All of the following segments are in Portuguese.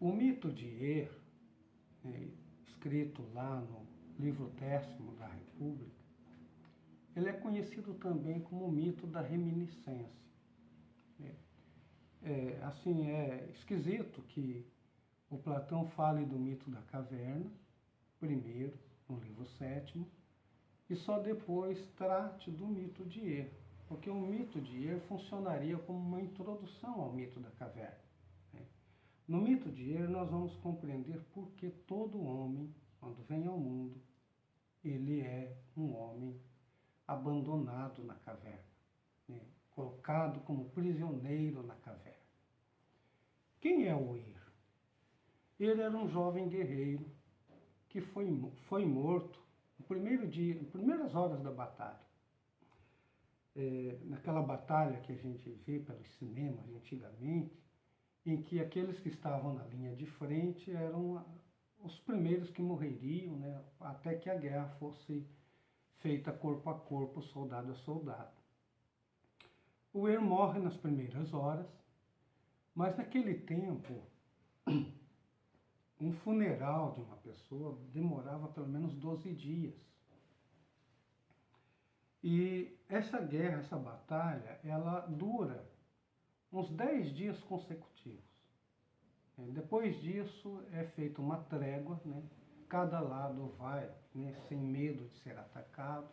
O mito de Er, escrito lá no livro 10º da República, ele é conhecido também como o mito da reminiscência. É esquisito que o Platão fale do mito da caverna, primeiro, no livro 7º, e só depois trate do mito de Er, porque o mito de Er funcionaria como uma introdução ao mito da caverna. No mito de Er, nós vamos compreender por que todo homem, quando vem ao mundo, ele é um homem abandonado na caverna, colocado como prisioneiro na caverna. Quem é o Er? Ele era um jovem guerreiro que foi morto no primeiro dia, nas primeiras horas da batalha. Naquela batalha que a gente vê pelos cinemas antigamente, em que aqueles que estavam na linha de frente eram os primeiros que morreriam, até que a guerra fosse feita corpo a corpo, soldado a soldado. O Er morre nas primeiras horas, mas naquele tempo, um funeral de uma pessoa demorava pelo menos 12 dias. E essa guerra, essa batalha, ela dura uns 10 dias consecutivos. Depois disso é feita uma trégua, cada lado vai, sem medo de ser atacado,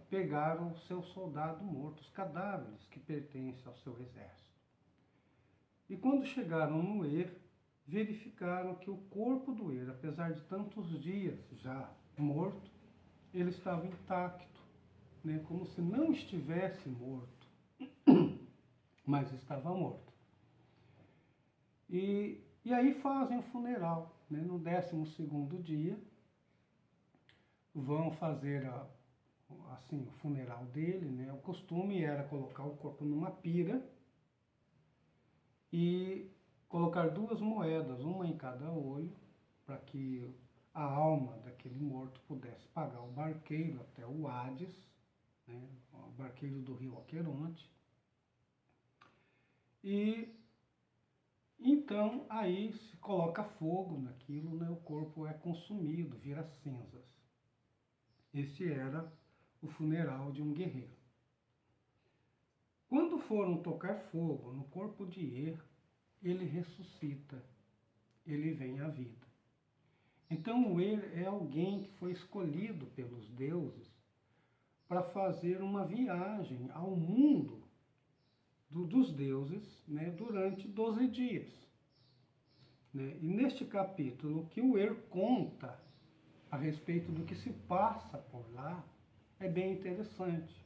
pegar o seu soldado morto, os cadáveres que pertencem ao seu exército. E quando chegaram no Er, verificaram que o corpo do Er, apesar de tantos dias já morto, ele estava intacto, como se não estivesse morto, mas estava morto. E aí fazem o funeral, no 12º dia, vão fazer o funeral dele, O costume era colocar o corpo numa pira e colocar 2 moedas, uma em cada olho, para que a alma daquele morto pudesse pagar o barqueiro até o Hades, o barqueiro do rio Aqueronte. E então aí se coloca fogo naquilo, o corpo é consumido, vira cinzas. Esse era o funeral de um guerreiro. Quando foram tocar fogo no corpo de Er, ele ressuscita, ele vem à vida. Então o Er é alguém que foi escolhido pelos deuses para fazer uma viagem ao mundo dos deuses, durante 12 dias. E neste capítulo, que o Er conta a respeito do que se passa por lá, é bem interessante.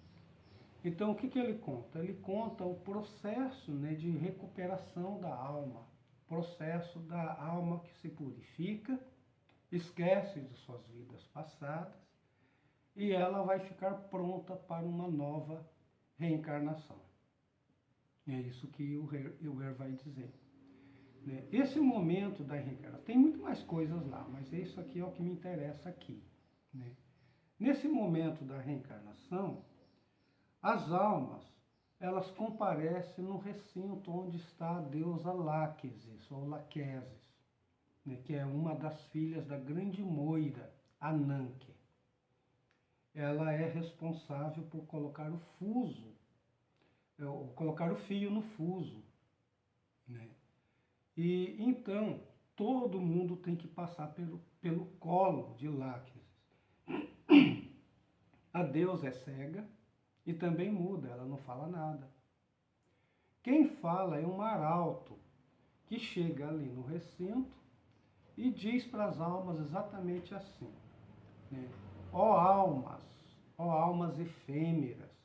Então, o que ele conta? Ele conta o processo de recuperação da alma, processo da alma que se purifica, esquece de suas vidas passadas, e ela vai ficar pronta para uma nova reencarnação. É isso que o Er vai dizer. Esse momento da reencarnação, tem muito mais coisas lá, mas isso aqui é o que me interessa aqui. Nesse momento da reencarnação, as almas, elas comparecem no recinto onde está a deusa Láquesis, ou Laquesis, que é uma das filhas da grande moira, Ananke. Ela é responsável por colocar o fuso, colocar o fio no fuso. E então, todo mundo tem que passar pelo colo de Láquesis. A deusa é cega e também muda, ela não fala nada. Quem fala é um arauto, que chega ali no recinto e diz para as almas exatamente assim: ó almas efêmeras,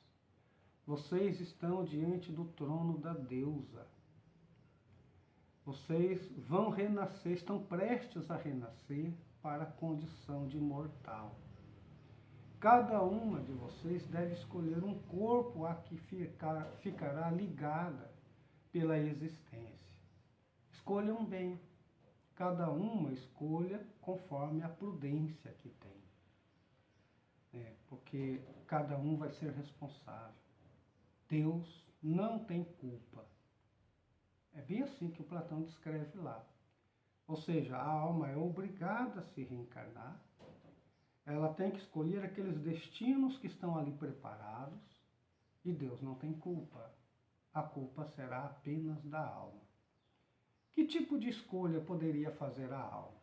vocês estão diante do trono da deusa. Vocês vão renascer, estão prestes a renascer para a condição de mortal. Cada uma de vocês deve escolher um corpo a que ficará ligada pela existência. Escolham bem. Cada uma escolha conforme a prudência que tem. Porque cada um vai ser responsável. Deus não tem culpa. É bem assim que o Platão descreve lá. Ou seja, a alma é obrigada a se reencarnar, ela tem que escolher aqueles destinos que estão ali preparados, e Deus não tem culpa. A culpa será apenas da alma. Que tipo de escolha poderia fazer a alma?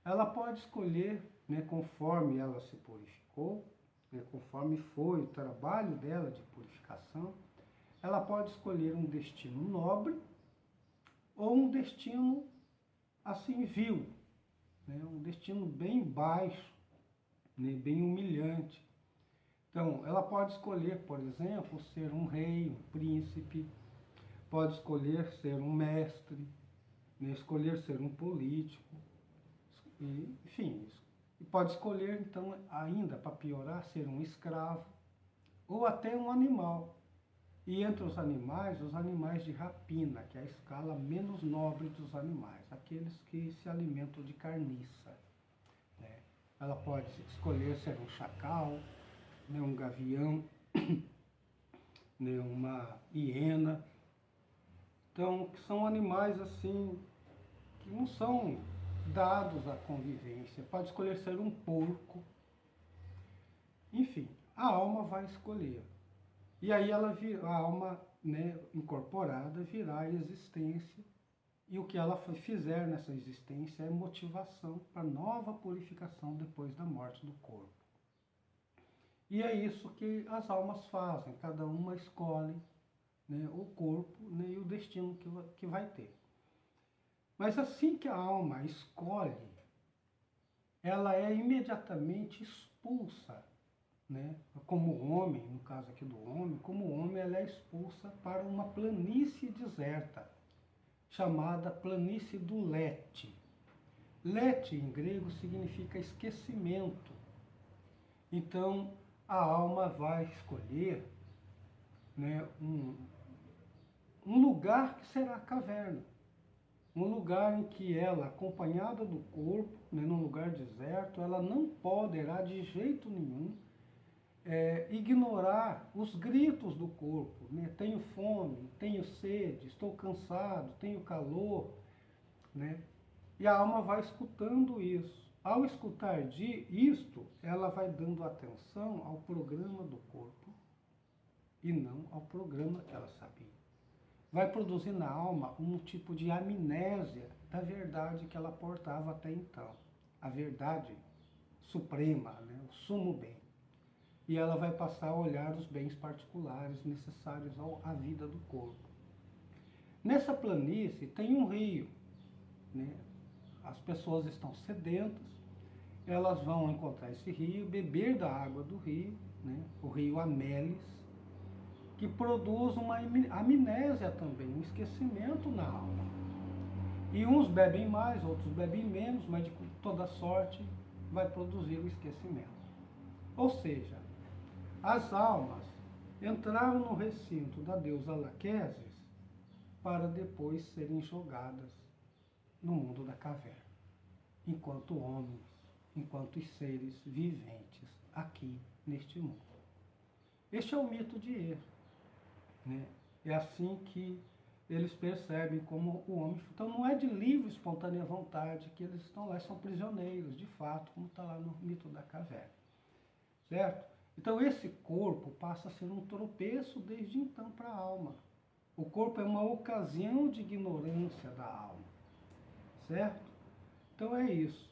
Ela pode escolher, né, conforme ela se purificou, né, conforme foi o trabalho dela de purificação, ela pode escolher um destino nobre ou um destino assim vil, né, um destino bem baixo, né, bem humilhante. Então, ela pode escolher, por exemplo, ser um rei, um príncipe, pode escolher ser um mestre, né, escolher ser um político, e, enfim, e pode escolher, então, ainda para piorar, ser um escravo ou até um animal. E entre os animais de rapina, que é a escala menos nobre dos animais, aqueles que se alimentam de carniça, né? Ela pode escolher ser um chacal, né, um gavião, né, uma hiena. Então, que são animais assim que não são dados à convivência. Pode escolher ser um porco. Enfim, a alma vai escolher. E aí a alma, né, incorporada virá à existência. E o que ela fizer nessa existência é motivação para nova purificação depois da morte do corpo. E é isso que as almas fazem, cada uma escolhe, né, o corpo, né, e o destino que vai ter. Mas assim que a alma escolhe, ela é imediatamente expulsa, né, como homem, no caso aqui do homem, como homem ela é expulsa para uma planície deserta, chamada planície do Lete. Lete em grego significa esquecimento. Então a alma vai escolher, né, um lugar que será a caverna. Um lugar em que ela, acompanhada do corpo, né, num lugar deserto, ela não poderá de jeito nenhum ignorar os gritos do corpo, né? Tenho fome, tenho sede, estou cansado, tenho calor, né? E a alma vai escutando isso. Ao escutar isto, ela vai dando atenção ao programa do corpo e não ao programa que ela sabia. Vai produzir na alma um tipo de amnésia da verdade que ela portava até então. A verdade suprema, né? O sumo bem. E ela vai passar a olhar os bens particulares necessários à vida do corpo. Nessa planície tem um rio, né? As pessoas estão sedentas, elas vão encontrar esse rio, beber da água do rio, né? O rio Amélis, que produz uma amnésia também, um esquecimento na alma. E uns bebem mais, outros bebem menos, mas de toda sorte vai produzir o esquecimento. Ou seja, as almas entraram no recinto da deusa Laquesis para depois serem jogadas no mundo da caverna, enquanto homens, enquanto seres viventes aqui neste mundo. Este é o mito de Er, né? É assim que eles percebem como o homem... Então não é de livre, espontânea vontade que eles estão lá, são prisioneiros, de fato, como está lá no mito da caverna. Certo? Então esse corpo passa a ser um tropeço desde então para a alma. O corpo é uma ocasião de ignorância da alma. Certo? Então é isso.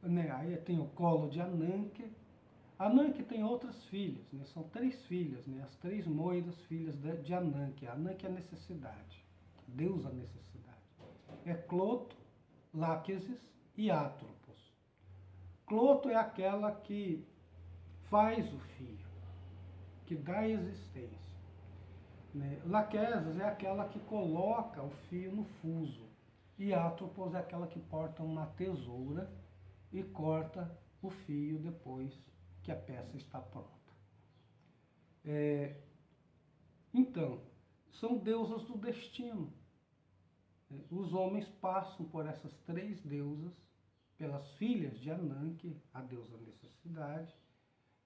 Né? Aí tem o colo de Ananke. Ananke tem outras filhas, né? São 3 filhas, né? As 3 moiras filhas de Ananke. Ananke é a necessidade, deusa necessidade. É Cloto, Láquesis e Atropos. Cloto é aquela que faz o fio, que dá existência. Né? Laquesis é aquela que coloca o fio no fuso. E Atropos é aquela que porta uma tesoura e corta o fio depois que a peça está pronta. Então, são deusas do destino. Os homens passam por essas 3 deusas, pelas filhas de Ananke, a deusa necessidade,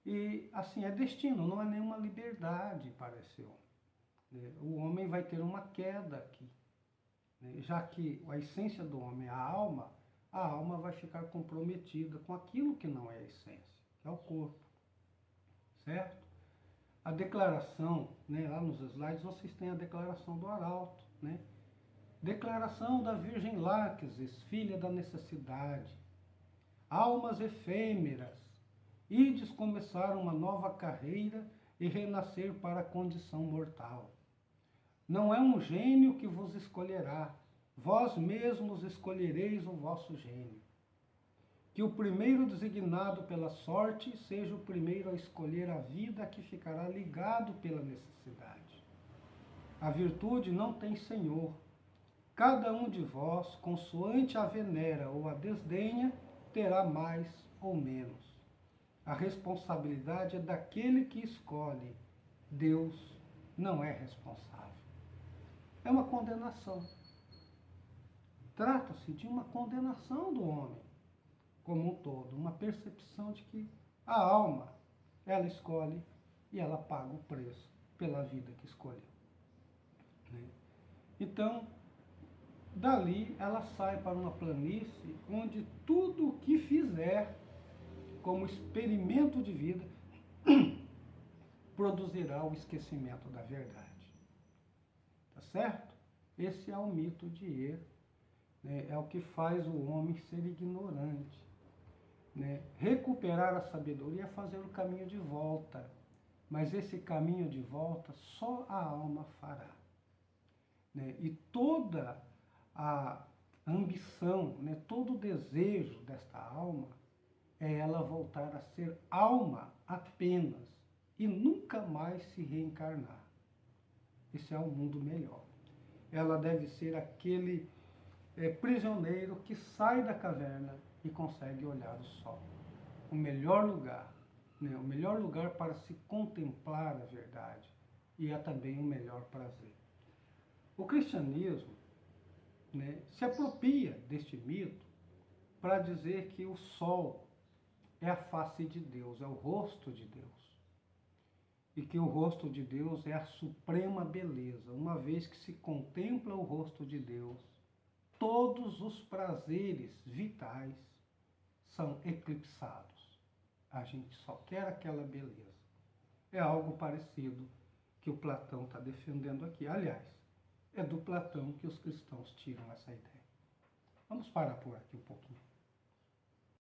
e assim é destino, não é nenhuma liberdade para esse homem. O homem vai ter uma queda aqui. né? Já que a essência do homem é a alma vai ficar comprometida com aquilo que não é a essência, que é o corpo, certo? A declaração, né, lá nos slides vocês têm a declaração do arauto, né? Declaração da Virgem Láquesis, filha da necessidade. Almas efêmeras, ides começar uma nova carreira e renascer para a condição mortal. Não é um gênio que vos escolherá, vós mesmos escolhereis o vosso gênio. Que o primeiro designado pela sorte seja o primeiro a escolher a vida que ficará ligado pela necessidade. A virtude não tem senhor. Cada um de vós, consoante a venera ou a desdenha, terá mais ou menos. A responsabilidade é daquele que escolhe. Deus não é responsável. É uma condenação. Trata-se de uma condenação do homem como um todo, uma percepção de que a alma, ela escolhe e ela paga o preço pela vida que escolheu. Né? Então, dali ela sai para uma planície onde tudo o que fizer como experimento de vida produzirá o esquecimento da verdade. Tá certo? Esse é o mito de Er, né? É o que faz o homem ser ignorante. Né? Recuperar a sabedoria é fazer o caminho de volta, mas esse caminho de volta só a alma fará. Né? E toda a ambição, né? Todo o desejo desta alma é ela voltar a ser alma apenas e nunca mais se reencarnar. Esse é um mundo melhor. Ela deve ser aquele prisioneiro que sai da caverna e consegue olhar o sol. O melhor lugar, né? O melhor lugar para se contemplar a verdade e é também o melhor prazer. O cristianismo, né, se apropria deste mito para dizer que o sol é a face de Deus, é o rosto de Deus. E que o rosto de Deus é a suprema beleza. Uma vez que se contempla o rosto de Deus, todos os prazeres vitais são eclipsados. A gente só quer aquela beleza. É algo parecido que o Platão está defendendo aqui. Aliás, é do Platão que os cristãos tiram essa ideia. Vamos parar por aqui um pouquinho.